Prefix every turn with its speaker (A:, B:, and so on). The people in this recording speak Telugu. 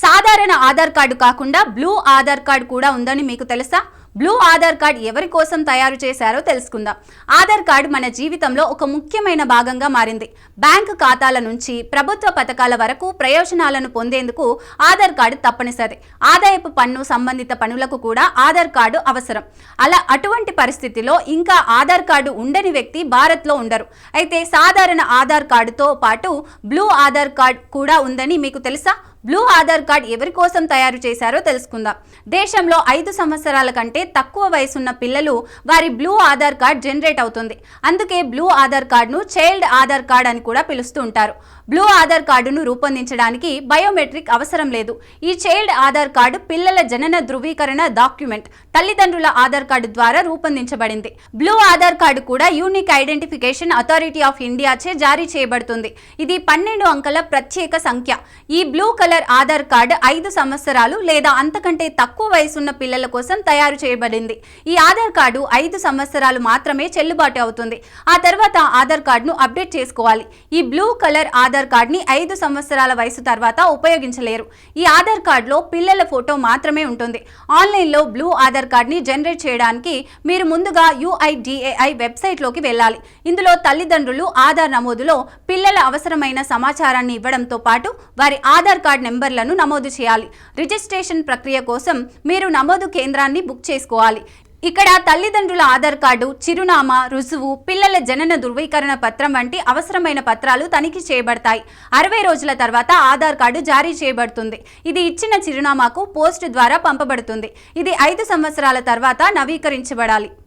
A: సాధారణ ఆధార్ కార్డు కాకుండా బ్లూ ఆధార్ కార్డు కూడా ఉందని మీకు తెలుసా? బ్లూ ఆధార్ కార్డ్ ఎవరి కోసం తయారు చేశారో తెలుసుకుందాం. ఆధార్ కార్డు మన జీవితంలో ఒక ముఖ్యమైన భాగంగా మారింది. బ్యాంకు ఖాతాల నుంచి ప్రభుత్వ పథకాల వరకు ప్రయోజనాలను పొందేందుకు ఆధార్ కార్డు తప్పనిసరి. ఆదాయపు పన్ను సంబంధిత పనులకు కూడా ఆధార్ కార్డు అవసరం. అటువంటి పరిస్థితిలో ఇంకా ఆధార్ కార్డు ఉండని వ్యక్తి భారత్లో ఉండరు. అయితే సాధారణ ఆధార్ కార్డుతో పాటు బ్లూ ఆధార్ కార్డు కూడా ఉందని మీకు తెలుసా? బ్లూ ఆధార్ కార్డ్ ఎవరి కోసం తయారు చేశారో తెలుసుకుందాం. దేశంలో 5 సంవత్సరాల కంటే తక్కువ వయసున్న పిల్లలు వారి బ్లూ ఆధార్ కార్డ్ జనరేట్ అవుతుంది. అందుకే బ్లూ ఆధార్ కార్డును చైల్డ్ ఆధార్ కార్డ్ అని కూడా పిలుస్తూ ఉంటారు. బ్లూ ఆధార్ కార్డును రూపొందించడానికి బయోమెట్రిక్ అవసరం లేదు. ఈ చైల్డ్ ఆధార్ కార్డు పిల్లల జనన ధృవీకరణ డాక్యుమెంట్ తల్లిదండ్రుల ఆధార్ కార్డు ద్వారా రూపొందించబడింది. బ్లూ ఆధార్ కార్డు కూడా unique identification authority of India చే జారీ చేయబడుతుంది. ఇది 12 అంకెల ప్రత్యేక సంఖ్య. ఈ బ్లూ కలర్ ఆధార్ కార్డు 5 సంవత్సరాలు లేదా అంతకంటే తక్కువ వయసున్న పిల్లల కోసం తయారు చేయబడింది. ఈ ఆధార్ కార్డు 5 సంవత్సరాలు మాత్రమే చెల్లుబాటు అవుతుంది. ఆ తర్వాత ఆధార్ కార్డును అప్డేట్ చేసుకోవాలి. ఈ బ్లూ కలర్ ఆధార్ కార్డుని 5 సంవత్సరాల వయసు తర్వాత ఉపయోగించలేరు. ఈ ఆధార్ కార్డులో పిల్లల ఫోటో మాత్రమే ఉంటుంది. ఆన్లైన్లో బ్లూ ఆధార్ కార్డుని జనరేట్ చేయడానికి మీరు ముందుగా UIDAI వెబ్సైట్లోకి వెళ్ళాలి. ఇందులో తల్లిదండ్రులు ఆధార్ నమోదులో పిల్లల అవసరమైన సమాచారాన్ని ఇవ్వడంతో పాటు వారి ఆధార్ కార్డు నెంబర్లను నమోదు చేయాలి. రిజిస్ట్రేషన్ ప్రక్రియ కోసం మీరు నమోదు కేంద్రాన్ని బుక్ చేసుకోవాలి. ఇక్కడ తల్లిదండ్రుల ఆధార్ కార్డు, చిరునామా, రుజువు, పిల్లల జనన ధృవీకరణ పత్రం వంటి అవసరమైన పత్రాలు తనిఖీ చేయబడతాయి. 60 రోజుల తర్వాత ఆధార్ కార్డు జారీ చేయబడుతుంది. ఇది ఇచ్చిన చిరునామాకు పోస్ట్ ద్వారా పంపబడుతుంది. ఇది 5 సంవత్సరాల తర్వాత నవీకరించబడాలి.